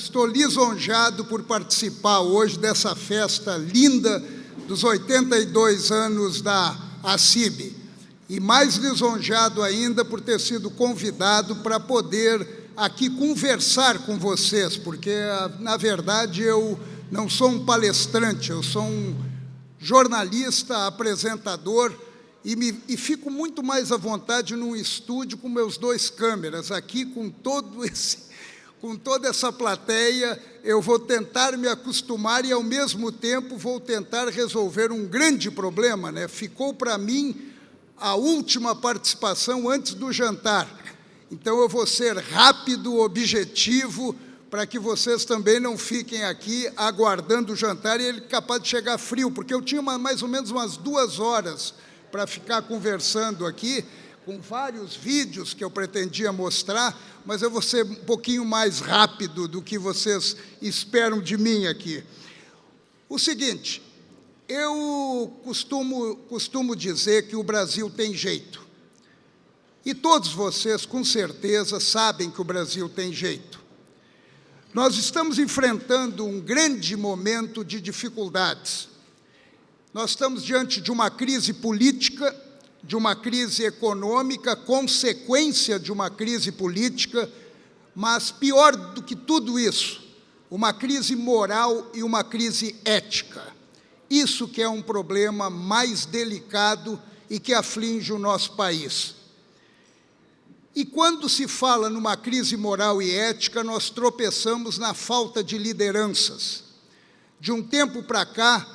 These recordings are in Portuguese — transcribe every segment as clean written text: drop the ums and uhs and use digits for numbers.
estou lisonjeado por participar hoje dessa festa linda dos 82 anos da ACIB. E mais lisonjeado ainda por ter sido convidado para poder aqui conversar com vocês, porque, na verdade, eu não sou um palestrante, eu sou um jornalista, apresentador, e fico muito mais à vontade num estúdio com meus 2 câmeras, aqui com toda essa plateia. Eu vou tentar me acostumar e, ao mesmo tempo, vou tentar resolver um grande problema, né? Ficou para mim a última participação antes do jantar. Então, eu vou ser rápido, objetivo, para que vocês também não fiquem aqui aguardando o jantar e ele é capaz de chegar frio, porque eu tinha mais ou menos umas 2 horas para ficar conversando aqui, com vários vídeos que eu pretendia mostrar, mas eu vou ser um pouquinho mais rápido do que vocês esperam de mim aqui. O seguinte, eu costumo dizer que o Brasil tem jeito. E todos vocês, com certeza, sabem que o Brasil tem jeito. Nós estamos enfrentando um grande momento de dificuldades. Nós estamos diante de uma crise política, de uma crise econômica, consequência de uma crise política, mas pior do que tudo isso, uma crise moral e uma crise ética. Isso que é um problema mais delicado e que aflige o nosso país. E quando se fala numa crise moral e ética, nós tropeçamos na falta de lideranças. De um tempo para cá,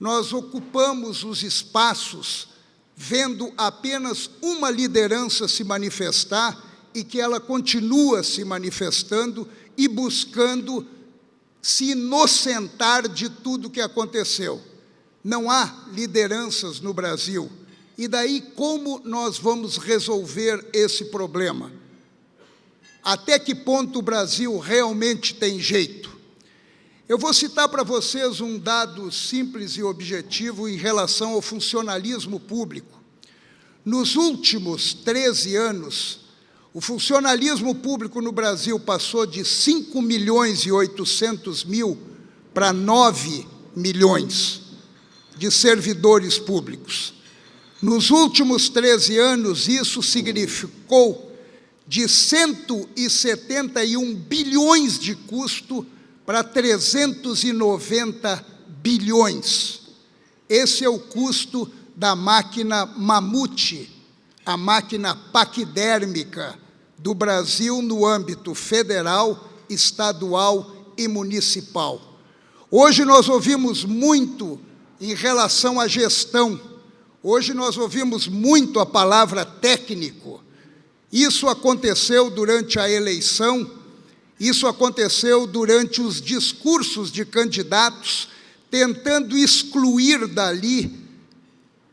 nós ocupamos os espaços vendo apenas uma liderança se manifestar e que ela continua se manifestando e buscando se inocentar de tudo que aconteceu. Não há lideranças no Brasil. E daí como nós vamos resolver esse problema? Até que ponto o Brasil realmente tem jeito? Eu vou citar para vocês um dado simples e objetivo em relação ao funcionalismo público. Nos últimos 13 anos, o funcionalismo público no Brasil passou de 5.800.000 para 9 milhões de servidores públicos. Nos últimos 13 anos, isso significou de 171 bilhões de custo para 390 bilhões. Esse é o custo da máquina mamute, a máquina paquidérmica do Brasil no âmbito federal, estadual e municipal. Hoje nós ouvimos muito em relação à gestão. Hoje nós ouvimos muito a palavra técnico. Isso aconteceu durante a eleição, isso aconteceu durante os discursos de candidatos, tentando excluir dali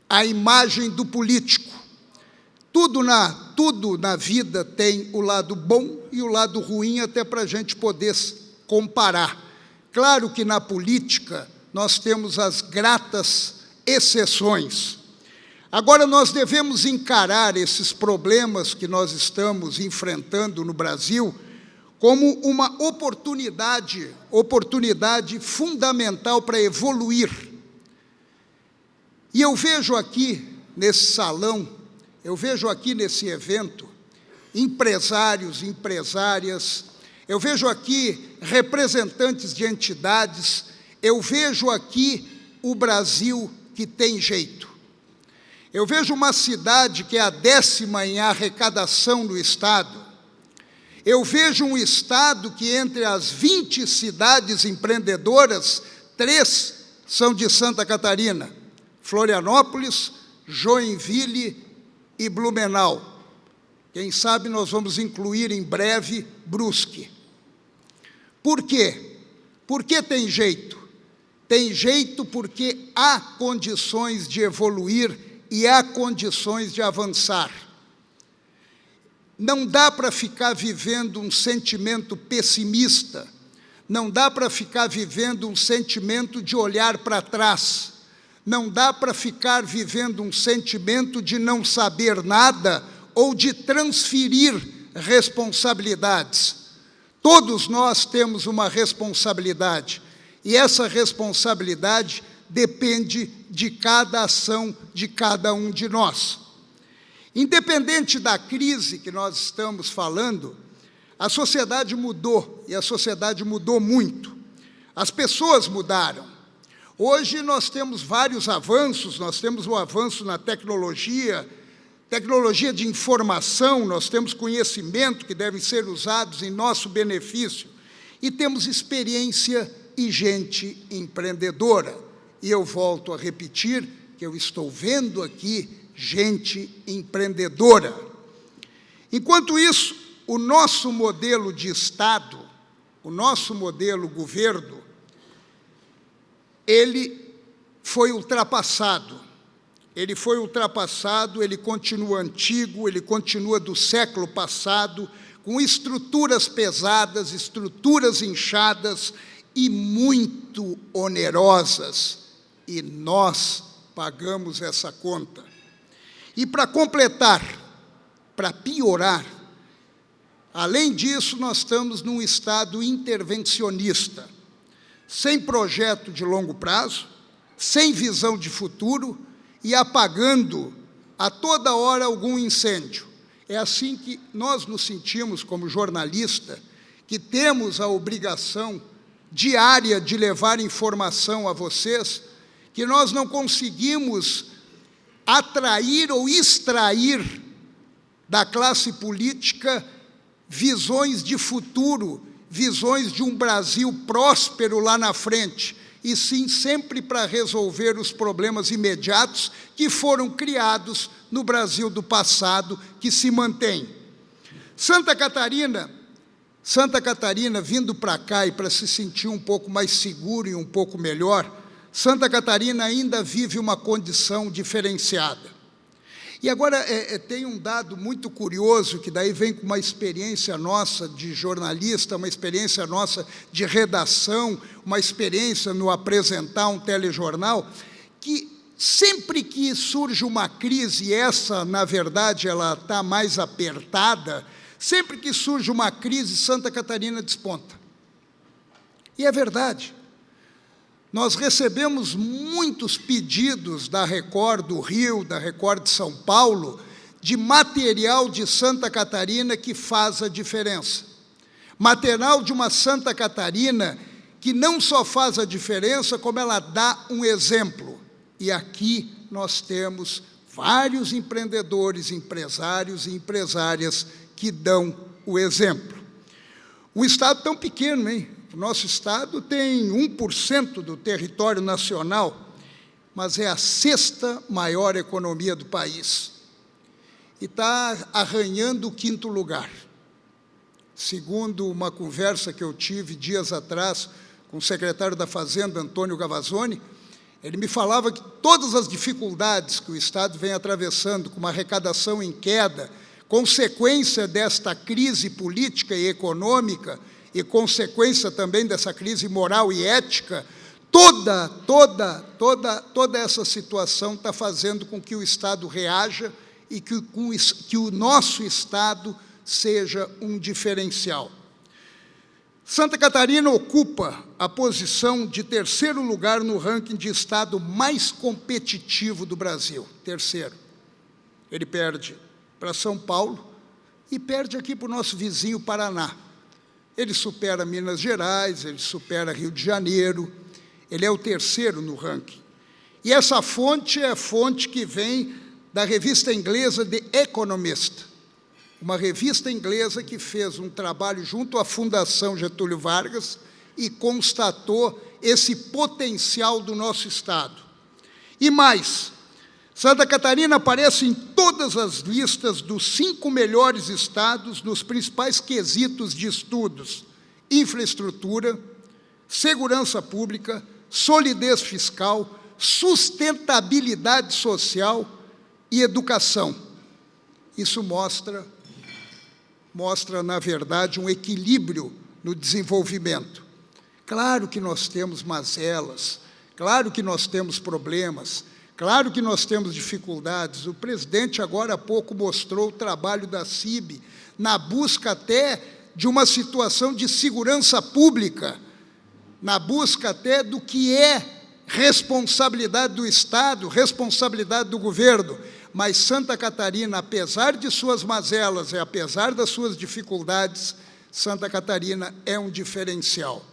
a imagem do político. Tudo na vida tem o lado bom e o lado ruim, até para a gente poder comparar. Claro que na política nós temos as gratas exceções. Agora, nós devemos encarar esses problemas que nós estamos enfrentando no Brasil como uma oportunidade fundamental para evoluir. E eu vejo aqui nesse salão, eu vejo aqui nesse evento, empresários, empresárias, eu vejo aqui representantes de entidades, eu vejo aqui o Brasil que tem jeito. Eu vejo uma cidade que é a 10ª em arrecadação no Estado. Eu vejo um Estado que, entre as 20 cidades empreendedoras, 3 são de Santa Catarina: Florianópolis, Joinville e Blumenau. Quem sabe nós vamos incluir em breve Brusque. Por quê? Por que tem jeito? Tem jeito porque há condições de evoluir e há condições de avançar. Não dá para ficar vivendo um sentimento pessimista, não dá para ficar vivendo um sentimento de olhar para trás, não dá para ficar vivendo um sentimento de não saber nada ou de transferir responsabilidades. Todos nós temos uma responsabilidade, e essa responsabilidade depende de cada ação de cada um de nós. Independente da crise que nós estamos falando, a sociedade mudou, e a sociedade mudou muito. As pessoas mudaram. Hoje nós temos vários avanços, nós temos o avanço na tecnologia de informação, nós temos conhecimento que devem ser usados em nosso benefício, e temos experiência e gente empreendedora. E eu volto a repetir que eu estou vendo aqui gente empreendedora. Enquanto isso, o nosso modelo de Estado, o nosso modelo governo, ele foi ultrapassado. Ele foi ultrapassado, ele continua antigo, ele continua do século passado, com estruturas pesadas, estruturas inchadas e muito onerosas. E nós pagamos essa conta. E para completar, para piorar, além disso, nós estamos num estado intervencionista, sem projeto de longo prazo, sem visão de futuro e apagando a toda hora algum incêndio. É assim que nós nos sentimos como jornalista, que temos a obrigação diária de levar informação a vocês, que nós não conseguimos atrair ou extrair da classe política visões de futuro, visões de um Brasil próspero lá na frente, e sim sempre para resolver os problemas imediatos que foram criados no Brasil do passado, que se mantém. Santa Catarina, vindo para cá e para se sentir um pouco mais seguro e um pouco melhor, Santa Catarina ainda vive uma condição diferenciada. E agora tem um dado muito curioso, que daí vem com uma experiência nossa de jornalista, uma experiência nossa de redação, uma experiência no apresentar um telejornal, que sempre que surge uma crise, e essa, na verdade, ela está mais apertada, sempre que surge uma crise, Santa Catarina desponta. E é verdade. Nós recebemos muitos pedidos da Record do Rio, da Record de São Paulo, de material de Santa Catarina que faz a diferença. Material de uma Santa Catarina que não só faz a diferença, como ela dá um exemplo. E aqui nós temos vários empreendedores, empresários e empresárias que dão o exemplo. Um estado tão pequeno, hein? O nosso estado tem 1% do território nacional, mas é a 6ª maior economia do país. E está arranhando o 5º lugar. Segundo uma conversa que eu tive dias atrás com o secretário da Fazenda, Antônio Gavazzoni, ele me falava que todas as dificuldades que o estado vem atravessando, com uma arrecadação em queda, consequência desta crise política e econômica, e consequência também dessa crise moral e ética, toda essa situação está fazendo com que o Estado reaja e que o nosso Estado seja um diferencial. Santa Catarina ocupa a posição de 3º lugar no ranking de Estado mais competitivo do Brasil, 3º. Ele perde para São Paulo e perde aqui para o nosso vizinho Paraná. Ele supera Minas Gerais, ele supera Rio de Janeiro, ele é o 3º no ranking. E essa fonte é a fonte que vem da revista inglesa The Economist, uma revista inglesa que fez um trabalho junto à Fundação Getúlio Vargas e constatou esse potencial do nosso Estado. E mais, Santa Catarina aparece em todas as listas dos 5 melhores estados nos principais quesitos de estudos: infraestrutura, segurança pública, solidez fiscal, sustentabilidade social e educação. Isso mostra, na verdade, um equilíbrio no desenvolvimento. Claro que nós temos mazelas, claro que nós temos problemas, claro que nós temos dificuldades. O presidente agora há pouco mostrou o trabalho da CIB, na busca até de uma situação de segurança pública, na busca até do que é responsabilidade do Estado, responsabilidade do governo. Mas Santa Catarina, apesar de suas mazelas e apesar das suas dificuldades, Santa Catarina é um diferencial.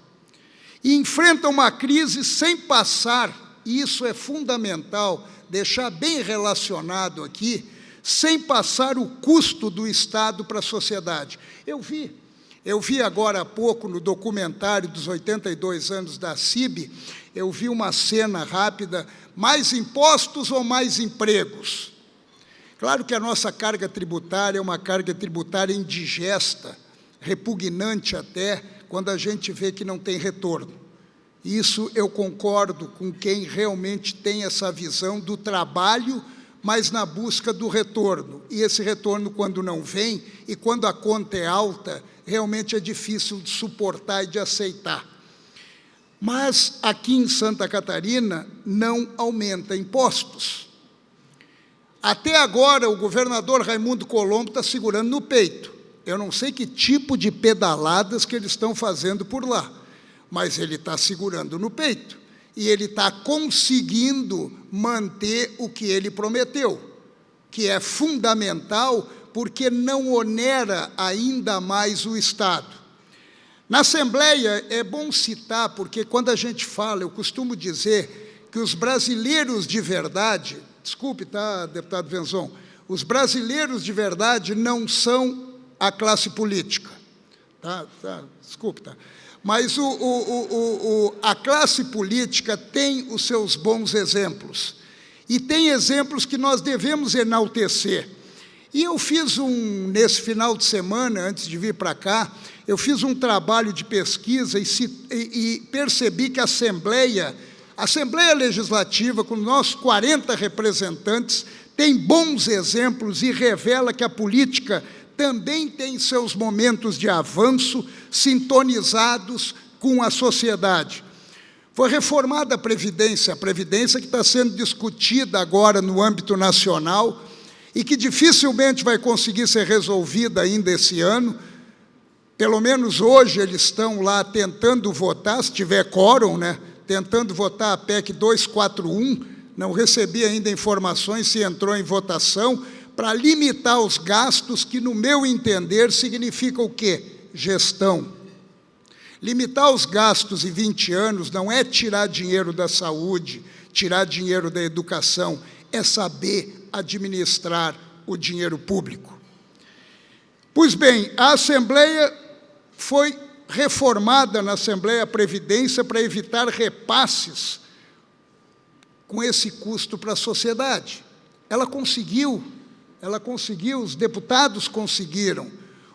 E enfrenta uma crise sem passar, e isso é fundamental, deixar bem relacionado aqui, sem passar o custo do Estado para a sociedade. Eu vi agora há pouco, no documentário dos 82 anos da CIB, eu vi uma cena rápida, mais impostos ou mais empregos? Claro que a nossa carga tributária é uma carga tributária indigesta, repugnante até, quando a gente vê que não tem retorno. Isso eu concordo com quem realmente tem essa visão do trabalho, mas na busca do retorno. E esse retorno, quando não vem, e quando a conta é alta, realmente é difícil de suportar e de aceitar. Mas aqui em Santa Catarina não aumenta impostos. Até agora o governador Raimundo Colombo está segurando no peito. Eu não sei que tipo de pedaladas que eles estão fazendo por lá, mas ele está segurando no peito. E ele está conseguindo manter o que ele prometeu, que é fundamental porque não onera ainda mais o Estado. Na Assembleia, é bom citar, porque quando a gente fala, eu costumo dizer que os brasileiros de verdade, desculpe, tá, deputado Venzon, os brasileiros de verdade não são a classe política, desculpe, mas a classe política tem os seus bons exemplos, e tem exemplos que nós devemos enaltecer. E eu fiz nesse final de semana, antes de vir para cá, eu fiz um trabalho de pesquisa e percebi que a Assembleia Legislativa, com nossos 40 representantes, tem bons exemplos e revela que a política também tem seus momentos de avanço, sintonizados com a sociedade. Foi reformada a Previdência que está sendo discutida agora no âmbito nacional e que dificilmente vai conseguir ser resolvida ainda esse ano. Pelo menos hoje eles estão lá tentando votar, se tiver quórum, tentando votar a PEC 241, não recebi ainda informações se entrou em votação, para limitar os gastos, que, no meu entender, significa o quê? Gestão. Limitar os gastos em 20 anos não é tirar dinheiro da saúde, tirar dinheiro da educação, é saber administrar o dinheiro público. Pois bem, a Assembleia foi reformada na Assembleia a Previdência para evitar repasses com esse custo para a sociedade. Ela conseguiu, os deputados conseguiram.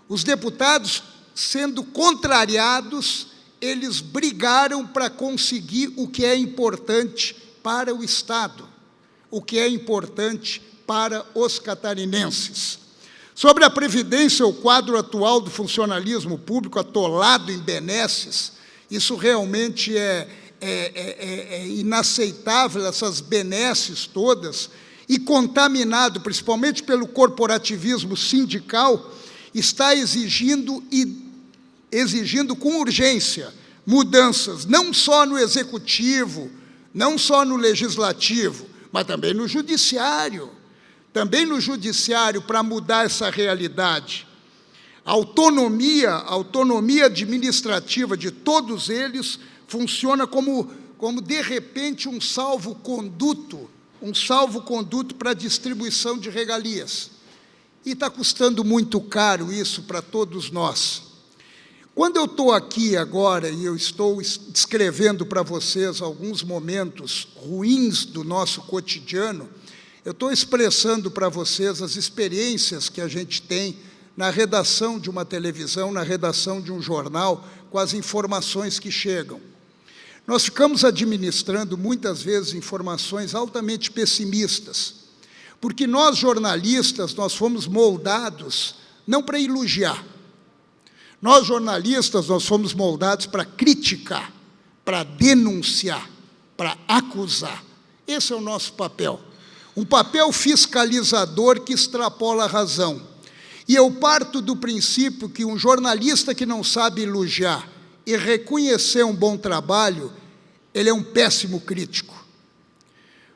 Os deputados, sendo contrariados, eles brigaram para conseguir o que é importante para o Estado, o que é importante para os catarinenses. Sobre a Previdência, o quadro atual do funcionalismo público, atolado em benesses, isso realmente é inaceitável, essas benesses todas, e contaminado principalmente pelo corporativismo sindical, está exigindo com urgência mudanças, não só no Executivo, não só no Legislativo, mas também no Judiciário. Para mudar essa realidade. A autonomia administrativa de todos eles funciona como de repente, um salvo-conduto para a distribuição de regalias. E está custando muito caro isso para todos nós. Quando eu estou aqui agora e eu estou descrevendo para vocês alguns momentos ruins do nosso cotidiano, eu estou expressando para vocês as experiências que a gente tem na redação de uma televisão, na redação de um jornal, com as informações que chegam. Nós ficamos administrando, muitas vezes, informações altamente pessimistas, porque nós, jornalistas, nós fomos moldados não para elogiar. Nós, jornalistas, nós fomos moldados para criticar, para denunciar, para acusar. Esse é o nosso papel. Um papel fiscalizador que extrapola a razão. E eu parto do princípio que um jornalista que não sabe elogiar e reconhecer um bom trabalho, ele é um péssimo crítico.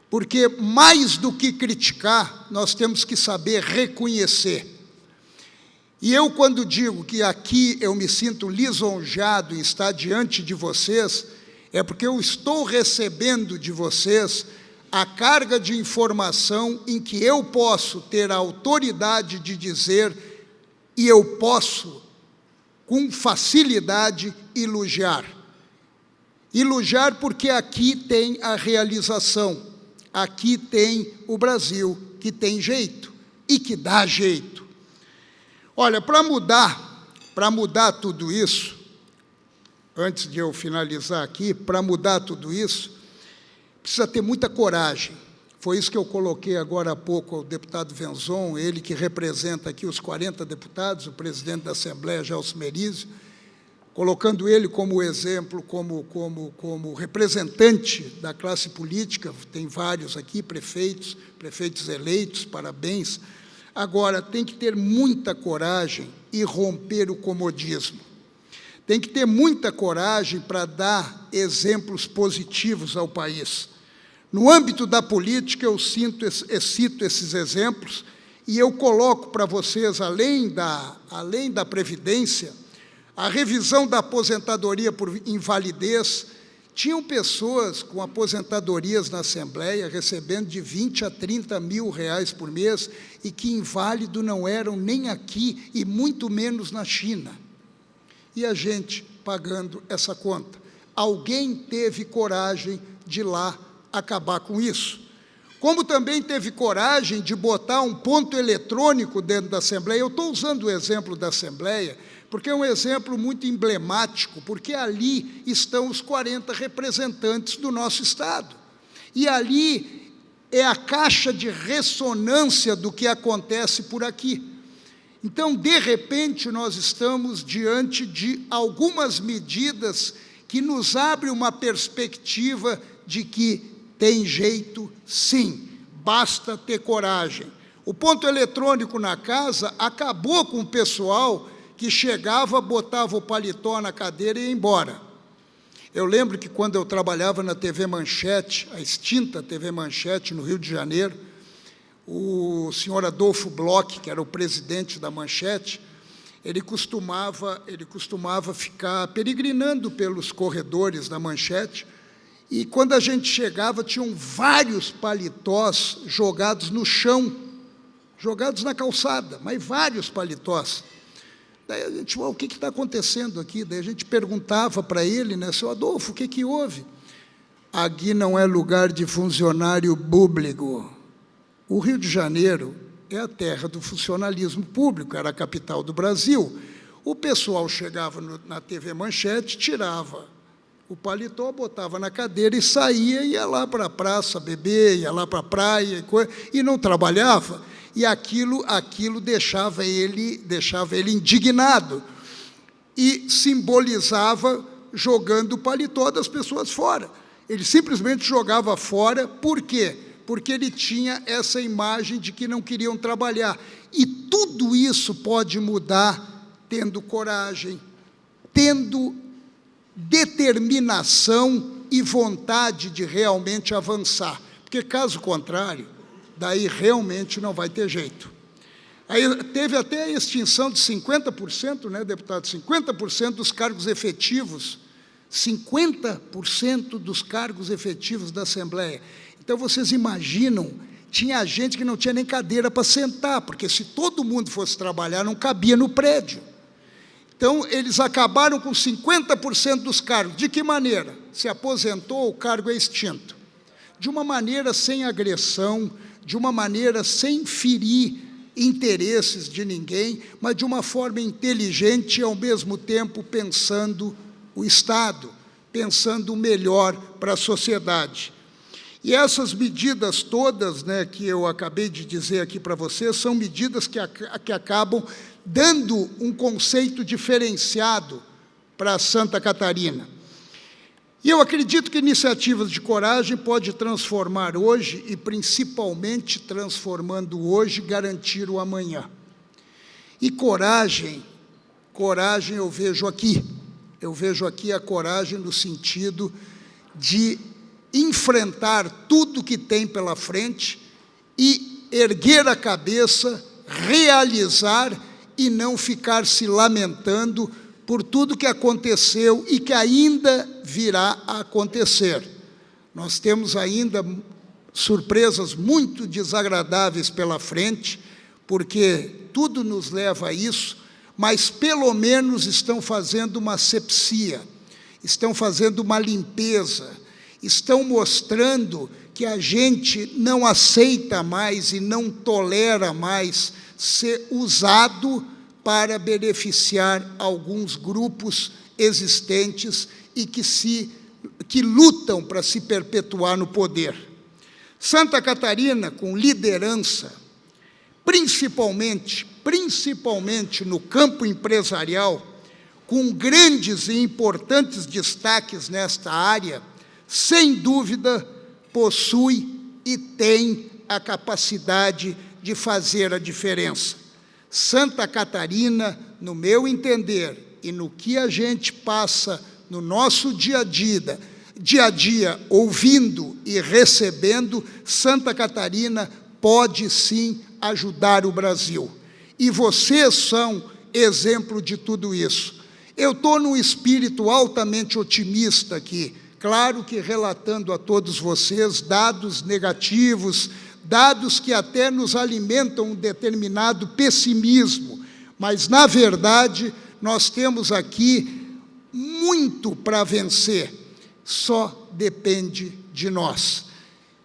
Porque, mais do que criticar, nós temos que saber reconhecer. E eu, quando digo que aqui eu me sinto lisonjeado em estar diante de vocês, é porque eu estou recebendo de vocês a carga de informação em que eu posso ter a autoridade de dizer e eu posso, com facilidade, elogiar. Elogiar porque aqui tem a realização. Aqui tem o Brasil, que tem jeito e que dá jeito. Olha, para mudar tudo isso, antes de eu finalizar aqui, para mudar tudo isso, precisa ter muita coragem. Foi isso que eu coloquei agora há pouco ao deputado Venzon, ele que representa aqui os 40 deputados, o presidente da Assembleia, Gelson Merizio, colocando ele como exemplo, como representante da classe política, tem vários aqui, prefeitos eleitos, parabéns. Agora, tem que ter muita coragem e romper o comodismo. Tem que ter muita coragem para dar exemplos positivos ao país. No âmbito da política, eu cito esses exemplos, e eu coloco para vocês, além da Previdência, a revisão da aposentadoria por invalidez. Tinham pessoas com aposentadorias na Assembleia recebendo de 20 a 30 mil reais por mês e que inválido não eram nem aqui e muito menos na China. E a gente pagando essa conta. Alguém teve coragem de ir lá acabar com isso. Como também teve coragem de botar um ponto eletrônico dentro da Assembleia. Eu estou usando o exemplo da Assembleia, porque é um exemplo muito emblemático, porque ali estão os 40 representantes do nosso Estado. E ali é a caixa de ressonância do que acontece por aqui. Então, de repente, nós estamos diante de algumas medidas que nos abrem uma perspectiva de que tem jeito, sim, basta ter coragem. O ponto eletrônico na casa acabou com o pessoal que chegava, botava o paletó na cadeira e ia embora. Eu lembro que quando eu trabalhava na TV Manchete, a extinta TV Manchete, no Rio de Janeiro, o senhor Adolfo Bloch, que era o presidente da Manchete, ele costumava ficar peregrinando pelos corredores da Manchete, e quando a gente chegava, tinham vários paletós jogados no chão, jogados na calçada, mas vários paletós. Daí a gente, o que está acontecendo aqui? Daí a gente perguntava para ele, né, seu Adolfo, o que houve? Aqui não é lugar de funcionário público. O Rio de Janeiro é a terra do funcionalismo público, era a capital do Brasil. O pessoal chegava na TV Manchete, tirava o paletó, botava na cadeira e saía, ia lá para a praça beber, ia lá para a praia, e não trabalhava. E aquilo deixava ele indignado e simbolizava jogando o paletó das pessoas fora. Ele simplesmente jogava fora, por quê? Porque ele tinha essa imagem de que não queriam trabalhar. E tudo isso pode mudar tendo coragem, tendo determinação e vontade de realmente avançar. Porque, caso contrário, daí realmente não vai ter jeito. Aí teve até a extinção de 50%, né, deputado? 50% dos cargos efetivos, 50% dos cargos efetivos da Assembleia. Então, vocês imaginam, tinha gente que não tinha nem cadeira para sentar, porque se todo mundo fosse trabalhar, não cabia no prédio. Então, eles acabaram com 50% dos cargos. De que maneira? Se aposentou, o cargo é extinto. De uma maneira sem agressão, de uma maneira sem ferir interesses de ninguém, mas de uma forma inteligente e, ao mesmo tempo, pensando o Estado, pensando o melhor para a sociedade. E essas medidas todas, né, que eu acabei de dizer aqui para vocês, são medidas que acabam dando um conceito diferenciado para Santa Catarina. E eu acredito que iniciativas de coragem podem transformar hoje e, principalmente, transformando hoje, garantir o amanhã. E coragem eu vejo aqui. Eu vejo aqui a coragem no sentido de enfrentar tudo que tem pela frente e erguer a cabeça, realizar e não ficar se lamentando por tudo que aconteceu e que ainda virá a acontecer. Nós temos ainda surpresas muito desagradáveis pela frente, porque tudo nos leva a isso, mas pelo menos estão fazendo uma asepsia, estão fazendo uma limpeza, estão mostrando que a gente não aceita mais e não tolera mais ser usado para beneficiar alguns grupos existentes e que lutam para se perpetuar no poder. Santa Catarina, com liderança, principalmente no campo empresarial, com grandes e importantes destaques nesta área, sem dúvida, possui e tem a capacidade de fazer a diferença. Santa Catarina, no meu entender, e no que a gente passa no nosso dia a dia, ouvindo e recebendo, Santa Catarina pode sim ajudar o Brasil. E vocês são exemplo de tudo isso. Eu estou num espírito altamente otimista aqui, claro que relatando a todos vocês dados negativos, dados que até nos alimentam um determinado pessimismo, mas, na verdade, nós temos aqui muito para vencer, só depende de nós.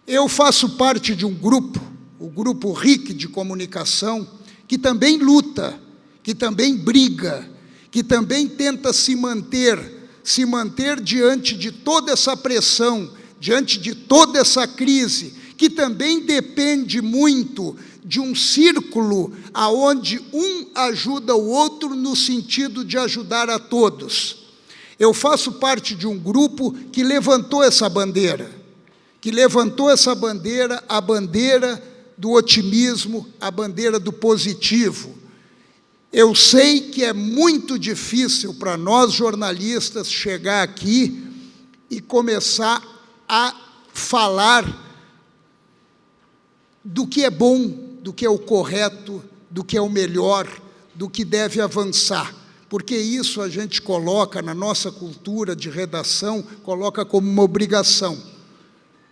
Eu faço parte de um grupo, o Grupo RIC de Comunicação, que também luta, que também briga, que também tenta se manter diante de toda essa pressão, diante de toda essa crise, que também depende muito de um círculo aonde um ajuda o outro no sentido de ajudar a todos. Eu faço parte de um grupo que levantou essa bandeira, a bandeira do otimismo, a bandeira do positivo. Eu sei que é muito difícil para nós jornalistas chegar aqui e começar a falar do que é bom, do que é o correto, do que é o melhor, do que deve avançar, porque isso a gente coloca na nossa cultura de redação, coloca como uma obrigação.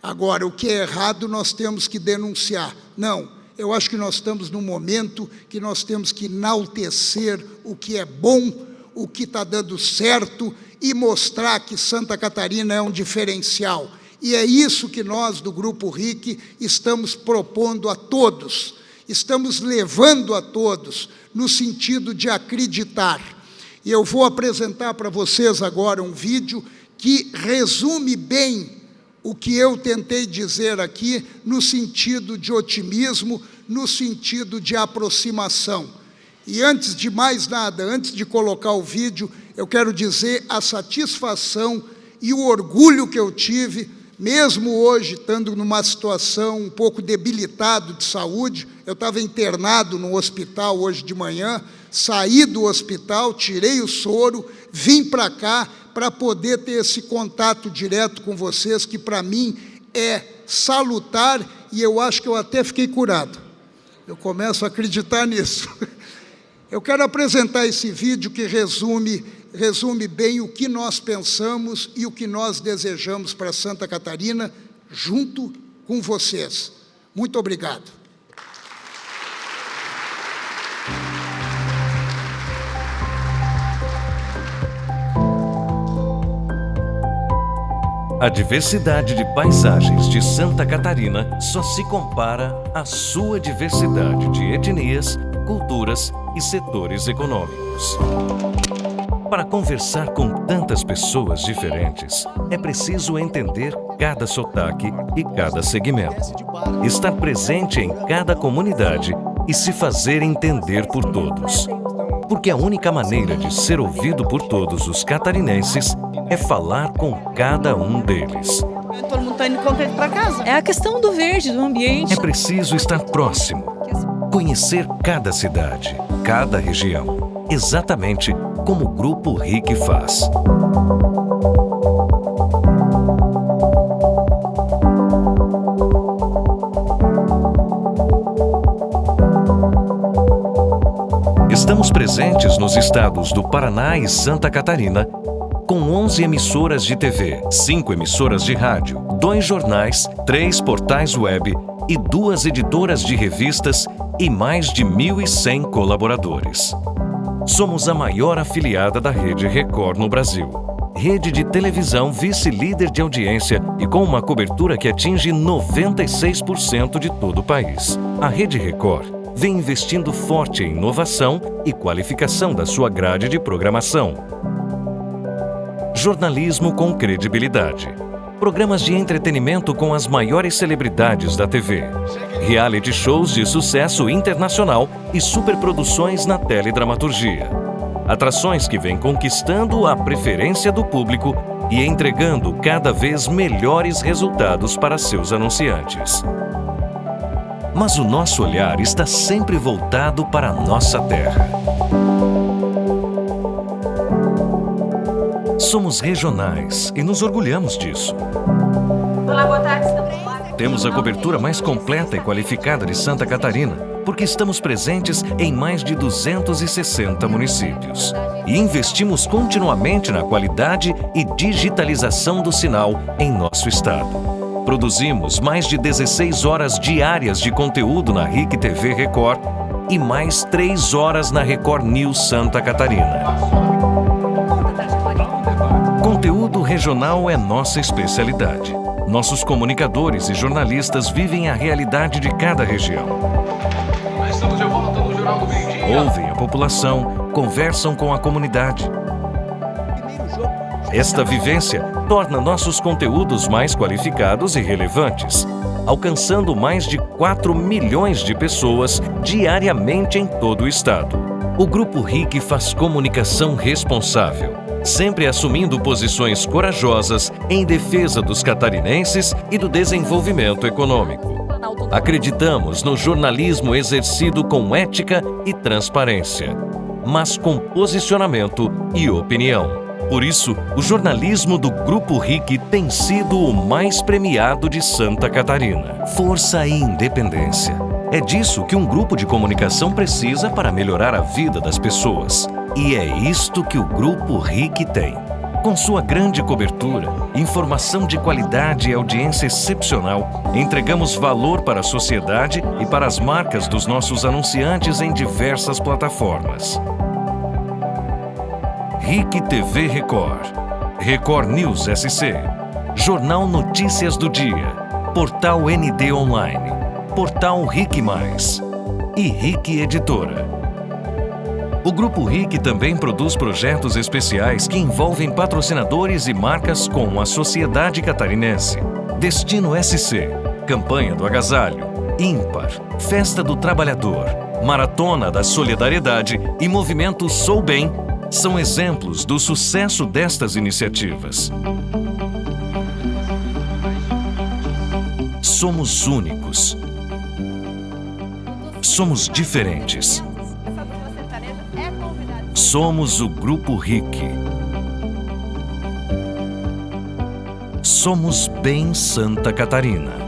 Agora, o que é errado nós temos que denunciar. Não, eu acho que nós estamos num momento que nós temos que enaltecer o que é bom, o que está dando certo e mostrar que Santa Catarina é um diferencial. E é isso que nós, do Grupo RIC, estamos propondo a todos, estamos levando a todos no sentido de acreditar. E eu vou apresentar para vocês agora um vídeo que resume bem o que eu tentei dizer aqui no sentido de otimismo, no sentido de aproximação. E antes de mais nada, antes de colocar o vídeo, eu quero dizer a satisfação e o orgulho que eu tive, mesmo hoje, estando numa situação um pouco debilitado de saúde. Eu estava internado no hospital hoje de manhã, saí do hospital, tirei o soro, vim para cá para poder ter esse contato direto com vocês, que para mim é salutar, e eu acho que eu até fiquei curado. Eu começo a acreditar nisso. Eu quero apresentar esse vídeo que resume bem o que nós pensamos e o que nós desejamos para Santa Catarina, junto com vocês. Muito obrigado. A diversidade de paisagens de Santa Catarina só se compara à sua diversidade de etnias, culturas e setores econômicos. Para conversar com tantas pessoas diferentes, é preciso entender cada sotaque e cada segmento, estar presente em cada comunidade e se fazer entender por todos. Porque a única maneira de ser ouvido por todos os catarinenses é falar com cada um deles. Todo mundo está indo contente para casa. É a questão do verde, do ambiente. É preciso estar próximo, conhecer cada cidade, cada região, exatamente como o Grupo RIC faz. Estamos presentes nos estados do Paraná e Santa Catarina, com 11 emissoras de TV, 5 emissoras de rádio, 2 jornais, 3 portais web e 2 editoras de revistas e mais de 1.100 colaboradores. Somos a maior afiliada da Rede Record no Brasil. Rede de televisão vice-líder de audiência e com uma cobertura que atinge 96% de todo o país. A Rede Record vem investindo forte em inovação e qualificação da sua grade de programação. Jornalismo com credibilidade. Programas de entretenimento com as maiores celebridades da TV. Reality shows de sucesso internacional e superproduções na teledramaturgia. Atrações que vêm conquistando a preferência do público e entregando cada vez melhores resultados para seus anunciantes. Mas o nosso olhar está sempre voltado para a nossa terra. Somos regionais e nos orgulhamos disso. Olá, boa tarde. Temos a cobertura mais completa e qualificada de Santa Catarina, porque estamos presentes em mais de 260 municípios. E investimos continuamente na qualidade e digitalização do sinal em nosso estado. Produzimos mais de 16 horas diárias de conteúdo na RIC TV Record e mais 3 horas na Record News Santa Catarina. Conteúdo regional é nossa especialidade. Nossos comunicadores e jornalistas vivem a realidade de cada região. Estamos de volta no Jornal do Meio-Dia. Ouvem a população, conversam com a comunidade. Esta vivência torna nossos conteúdos mais qualificados e relevantes, alcançando mais de 4 milhões de pessoas diariamente em todo o estado. O Grupo RIC faz comunicação responsável, sempre assumindo posições corajosas em defesa dos catarinenses e do desenvolvimento econômico. Acreditamos no jornalismo exercido com ética e transparência, mas com posicionamento e opinião. Por isso, o jornalismo do Grupo RIC tem sido o mais premiado de Santa Catarina. Força e independência. É disso que um grupo de comunicação precisa para melhorar a vida das pessoas. E é isto que o Grupo RIC tem. Com sua grande cobertura, informação de qualidade e audiência excepcional, entregamos valor para a sociedade e para as marcas dos nossos anunciantes em diversas plataformas. RIC TV Record, Record News SC, Jornal Notícias do Dia, Portal ND Online, Portal RIC+, e RIC Editora. O Grupo RIC também produz projetos especiais que envolvem patrocinadores e marcas com a sociedade catarinense. Destino SC, Campanha do Agasalho, Ímpar, Festa do Trabalhador, Maratona da Solidariedade e Movimento Sou Bem são exemplos do sucesso destas iniciativas. Somos únicos. Somos diferentes. Somos o Grupo RIC. Somos bem Santa Catarina.